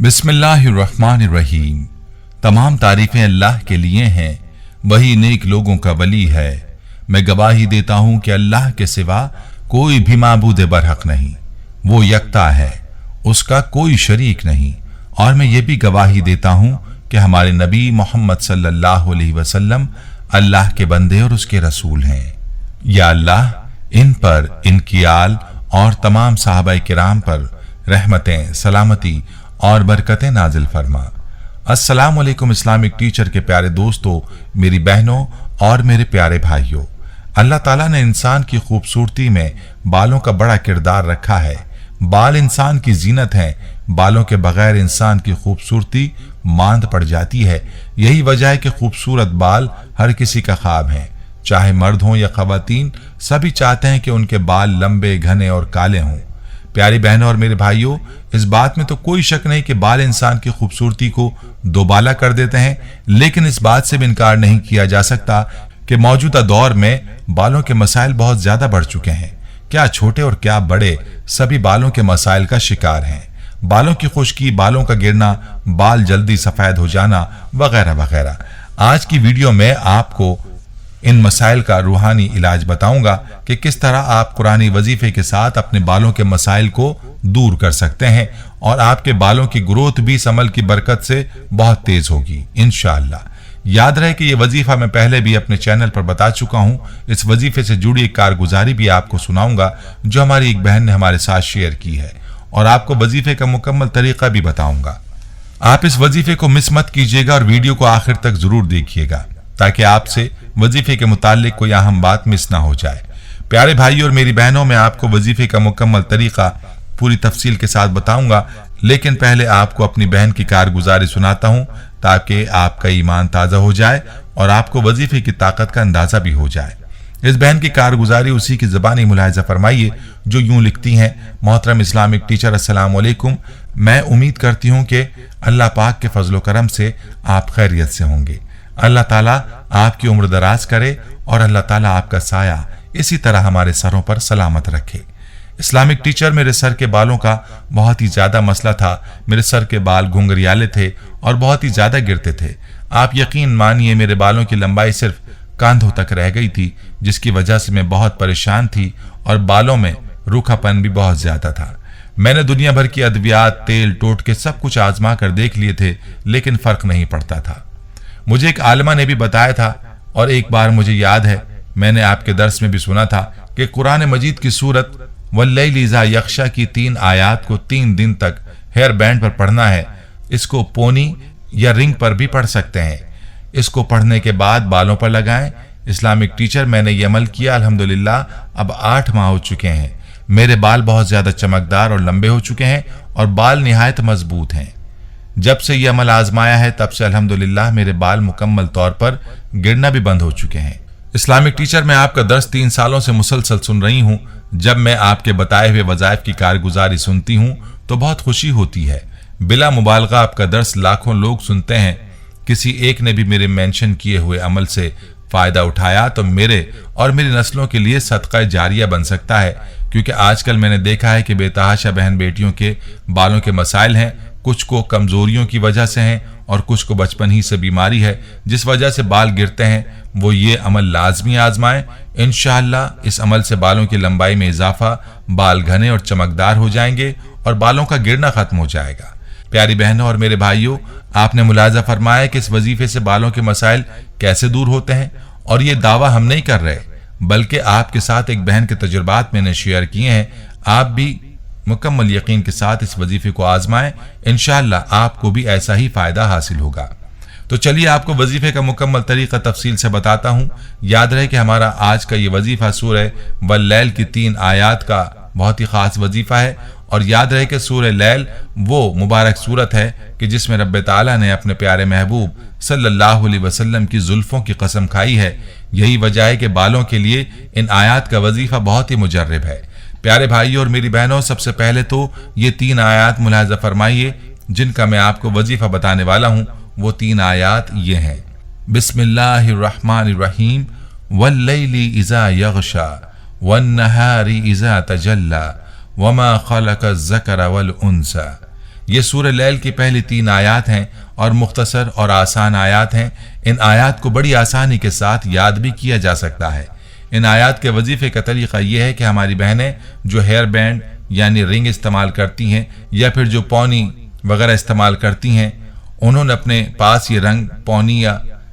बिस्मिल्लाहिर्रहमानिर्रहीम। तमाम तारीफें अल्लाह के लिए हैं, वही नेक लोगों का वली है। मैं गवाही देता हूं कि अल्लाह के सिवा कोई भी माबूद बरहक नहीं, वो यकता है, उसका कोई शरीक नहीं। और मैं ये भी गवाही देता हूं कि हमारे नबी मोहम्मद सल्लल्लाहु अलैहि वसल्लम अल्लाह के बंदे और उसके रसूल हैं। या अल्लाह इन पर, इनकी आल और तमाम सहाबाए किराम पर रहमतें, सलामती और बरकतें नाजिल फरमा। अस्सलाम वालेकुम इस्लामिक टीचर के प्यारे दोस्तों, मेरी बहनों और मेरे प्यारे भाइयों, अल्लाह ताला ने इंसान की खूबसूरती में बालों का बड़ा किरदार रखा है। बाल इंसान की जीनत हैं, बालों के बगैर इंसान की खूबसूरती मांद पड़ जाती है। यही वजह है कि खूबसूरत बाल हर किसी का ख्वाब है, चाहे मर्द हों या खवातीन, सभी चाहते हैं कि उनके बाल लंबे, घने और काले हों। प्यारी बहनों और मेरे भाइयों, इस बात में तो कोई शक नहीं कि बाल इंसान की खूबसूरती को दोबाला कर देते हैं, लेकिन इस बात से भी इनकार नहीं किया जा सकता कि मौजूदा दौर में बालों के मसाइल बहुत ज्यादा बढ़ चुके हैं। क्या छोटे और क्या बड़े, सभी बालों के मसाइल का शिकार हैं। बालों की खुश्की, बालों का गिरना, बाल जल्दी सफेद हो जाना वगैरह वगैरह। आज की वीडियो में आपको इन मसाइल का रूहानी इलाज बताऊंगा कि किस तरह आप कुरानी वजीफे के साथ अपने बालों के मसाइल को दूर कर सकते हैं और आपके बालों की ग्रोथ भी इस अमल की बरकत से बहुत तेज होगी इंशाअल्लाह। याद रहे कि यह वजीफा मैं पहले भी अपने चैनल पर बता चुका हूं। इस वजीफे से जुड़ी एक कारगुजारी भी आपको सुनाऊंगा जो हमारी एक बहन ने हमारे साथ शेयर की है, और आपको वजीफे का मुकम्मल तरीका भी बताऊंगा। आप इस वजीफे को मिस मत कीजिएगा और वीडियो को आखिर तक जरूर देखिएगा ताकि आपसे वजीफे के मुतालिक कोई अहम बात मिस ना हो जाए। प्यारे भाई और मेरी बहनों, मैं आपको वजीफे का मुकम्मल तरीका पूरी तफसील के साथ बताऊंगा, लेकिन पहले आपको अपनी बहन की कारगुजारी सुनाता हूं ताकि आपका ईमान ताज़ा हो जाए और आपको वजीफे की ताकत का अंदाजा भी हो जाए। इस बहन की कारगुजारी उसी की ज़बानी मुलाहिजा फरमाइए जो यूं लिखती हैं। मोहतरम इस्लामिक टीचर, अस्सलाम वालेकुम। मैं उम्मीद करती हूँ कि अल्लाह पाक के फजलो करम से आप खैरियत से होंगे। अल्लाह ताला आपकी उम्र दराज करे और अल्लाह ताला आपका साया इसी तरह हमारे सरों पर सलामत रखे। इस्लामिक टीचर, मेरे सर के बालों का बहुत ही ज्यादा मसला था। मेरे सर के बाल घुंघरियाले थे और बहुत ही ज्यादा गिरते थे। आप यकीन मानिए मेरे बालों की लंबाई सिर्फ कांधों तक रह गई थी, जिसकी वजह से मैं बहुत परेशान थी और बालों में रूखापन भी बहुत ज्यादा था। मैंने दुनिया भर की अद्वियात, तेल, टोटके सब कुछ आजमा कर देख लिए थे, लेकिन फर्क नहीं पड़ता था। मुझे एक आलिमा ने भी बताया था और एक बार मुझे याद है मैंने आपके दर्स में भी सुना था कि कुरान मजीद की सूरत वल्लैलि इज़ा यग़शा की 3 आयात को 3 दिन तक हेयर बैंड पर पढ़ना है। इसको पोनी या रिंग पर भी पढ़ सकते हैं। इसको पढ़ने के बाद बालों पर लगाएं। इस्लामिक टीचर, मैंने ये अमल किया, अल्हम्दुलिल्लाह अब 8 माह हो चुके हैं। मेरे बाल बहुत ज्यादा चमकदार और लंबे हो चुके हैं और बाल निहायत मजबूत हैं। जब से ये अमल आजमाया है तब से अल्हम्दुलिल्लाह मेरे बाल मुकम्मल तौर पर गिरना भी बंद हो चुके हैं। इस्लामिक टीचर, मैं आपका दर्स 3 सालों से मुसलसल सुन रही हूँ। जब मैं आपके बताए हुए वज़ाइफ की कारगुजारी सुनती हूँ तो बहुत खुशी होती है। बिला मुबालगा आपका दर्स लाखों लोग सुनते हैं। किसी एक ने भी मेरे मेंशन किए हुए अमल से फायदा उठाया तो मेरे और मेरी नस्लों के लिए सदका जारिया बन सकता है, क्योंकि आजकल मैंने देखा है कि बेतहाशा बहन बेटियों के बालों के मसाइल हैं। कुछ को कमजोरियों की वजह से हैं और कुछ को बचपन ही से बीमारी है जिस वजह से बाल गिरते हैं। वो ये अमल लाजमी आजमाएं। इंशाअल्लाह इस अमल से बालों की लंबाई में इजाफा, बाल घने और चमकदार हो जाएंगे और बालों का गिरना खत्म हो जाएगा। प्यारी बहनों और मेरे भाइयों, आपने मुलाजा फरमाया कि इस वजीफे से बालों के मसाइल कैसे दूर होते हैं, और ये दावा हम नहीं कर रहे बल्कि आपके साथ एक बहन के तजुर्बात मैंने शेयर किए हैं। आप भी मुकम्मल यकीन के साथ इस वजीफे को आजमाएं, इंशाअल्लाह आपको भी ऐसा ही फायदा हासिल होगा। तो चलिए आपको वजीफे का मुकम्मल तरीका तफसील से बताता हूं। याद रहे कि हमारा आज का ये वजीफा सूरह वल्लैल की 3 आयात का बहुत ही खास वजीफा है, और याद रहे कि सूरह लैल वो मुबारक सूरत है कि जिसमें रब्बे ताला ने अपने प्यारे महबूब सल्लल्लाहु अलैहि वसल्लम की जुल्फों की कसम खाई है। यही वजह है कि बालों के लिए इन आयात का वजीफा बहुत ही मुजर्रब है। प्यारे भाइयों और मेरी बहनों, सबसे पहले तो ये 3 आयात मुलाहिजा फरमाइए जिनका मैं आपको वजीफा बताने वाला हूँ। वो 3 आयात ये हैं। बिस्मिल्लाहिर्रहमानिर्रहीम। वल्लैलि इज़ा यग़शा वन्नहारी इज़ा तजल्ला वमा खलक़ ज़कर वल उन्सा। ये सूरह लैल की पहली 3 आयात हैं और मुख्तसर और आसान आयात हैं। इन आयात को बड़ी आसानी के साथ याद भी किया जा सकता है। इन आयात के वजीफे का तरीका यह है कि हमारी बहनें जो हेयर बैंड यानी रिंग इस्तेमाल करती हैं या फिर जो पौनी वगैरह इस्तेमाल करती हैं, उन्होंने अपने पास ये रंग पौनी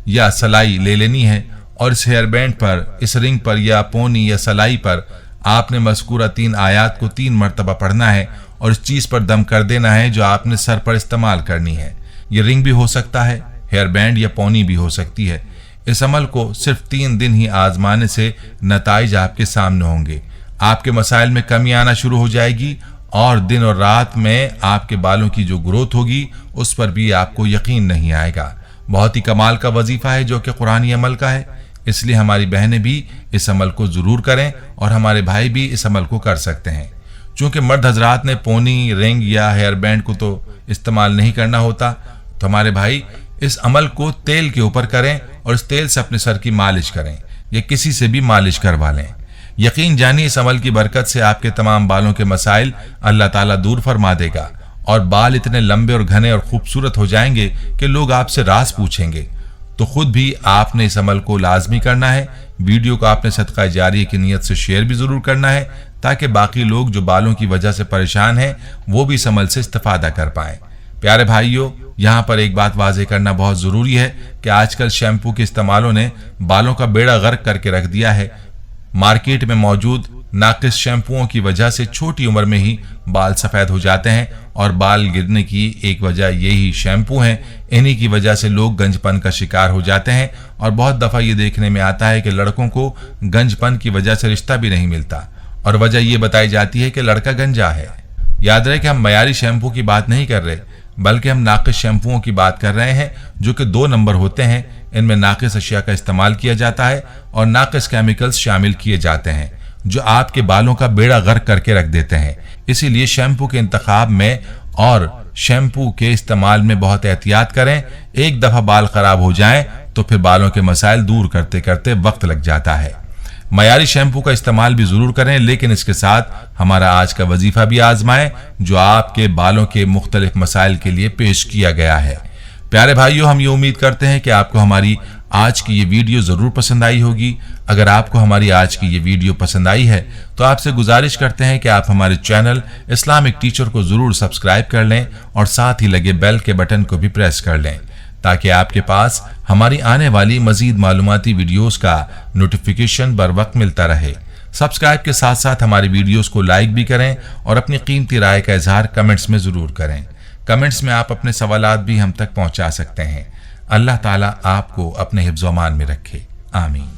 या सलाई ले लेनी है और इस हेयर बैंड पर, इस रिंग पर या पौनी या सलाई पर आपने मज़कूरा 3 आयात को 3 मरतबा पढ़ना है और इस चीज़ पर दम कर देना है जो आपने सर पर इस्तेमाल करनी है। ये रिंग भी हो सकता है, हेयर बैंड या पौनी भी हो सकती है। इस अमल को सिर्फ 3 दिन ही आजमाने से नताइज आपके सामने होंगे। आपके मसाइल में कमी आना शुरू हो जाएगी और दिन और रात में आपके बालों की जो ग्रोथ होगी उस पर भी आपको यकीन नहीं आएगा। बहुत ही कमाल का वजीफा है जो कि कुरानी अमल का है, इसलिए हमारी बहनें भी इस अमल को ज़रूर करें और हमारे भाई भी इस अमल को कर सकते हैं। चूँकि मर्द हजरात ने पोनी, रिंग या हेयर बैंड को तो इस्तेमाल नहीं करना होता, तो हमारे भाई इस अमल को तेल के ऊपर करें और इस तेल से अपने सर की मालिश करें या किसी से भी मालिश करवा लें। यकीन जानिए इस अमल की बरकत से आपके तमाम बालों के मसाइल अल्लाह ताला दूर फरमा देगा और बाल इतने लंबे और घने और खूबसूरत हो जाएंगे कि लोग आपसे राज पूछेंगे। तो खुद भी आपने इस अमल को लाजमी करना है। वीडियो को आपने सदका जारिया की नीयत से शेयर भी ज़रूर करना है ताकि बाकी लोग जो बालों की वजह से परेशान हैं वो भी इस अमल से इस्तेफादा कर पाएँ। प्यारे भाइयों, यहाँ पर एक बात वाज़ेह करना बहुत ज़रूरी है कि आजकल शैम्पू के इस्तेमालों ने बालों का बेड़ा गर्क करके रख दिया है। मार्केट में मौजूद नाकिस शैम्पुओं की वजह से छोटी उम्र में ही बाल सफ़ेद हो जाते हैं और बाल गिरने की एक वजह यही शैम्पू हैं। इन्हीं की वजह से लोग गंजपन का शिकार हो जाते हैं और बहुत दफ़ा ये देखने में आता है कि लड़कों को गंजपन की वजह से रिश्ता भी नहीं मिलता और वजह ये बताई जाती है कि लड़का गंजा है। याद रहे कि हम मयारी शैम्पू की बात नहीं कर रहे, बल्कि हम नाकिस शैम्पुओं की बात कर रहे हैं जो कि 2 नंबर होते हैं। इनमें नाकिस अशिया का इस्तेमाल किया जाता है और नाकिस केमिकल्स शामिल किए जाते हैं जो आपके बालों का बेड़ा गर्क करके रख देते हैं। इसीलिए शैम्पू के इंतखाब में और शैम्पू के इस्तेमाल में बहुत एहतियात करें। एक दफ़ा बाल खराब हो जाएं तो फिर बालों के मसाइल दूर करते करते वक्त लग जाता है। मयारी शैम्पू का इस्तेमाल भी ज़रूर करें, लेकिन इसके साथ हमारा आज का वजीफा भी आजमाएं जो आपके बालों के मुख्तलिफ मसाइल के लिए पेश किया गया है। प्यारे भाइयों, हम ये उम्मीद करते हैं कि आपको हमारी आज की ये वीडियो ज़रूर पसंद आई होगी। अगर आपको हमारी आज की ये वीडियो पसंद आई है तो आपसे गुजारिश करते हैं कि आप हमारे चैनल इस्लामिक टीचर को ज़रूर सब्सक्राइब कर लें और साथ ही लगे बेल के बटन को भी प्रेस कर लें ताकि आपके पास हमारी आने वाली मज़ीद मालूमाती वीडियोज़ का नोटिफिकेशन बर वक्त मिलता रहे। सब्सक्राइब के साथ साथ हमारी वीडियोज़ को लाइक भी करें और अपनी कीमती राय का इजहार कमेंट्स में ज़रूर करें। कमेंट्स में आप अपने सवालात भी हम तक पहुंचा सकते हैं। अल्लाह ताला आपको अपने हिफ्ज़-ओ-अमान में रखे। आमीन।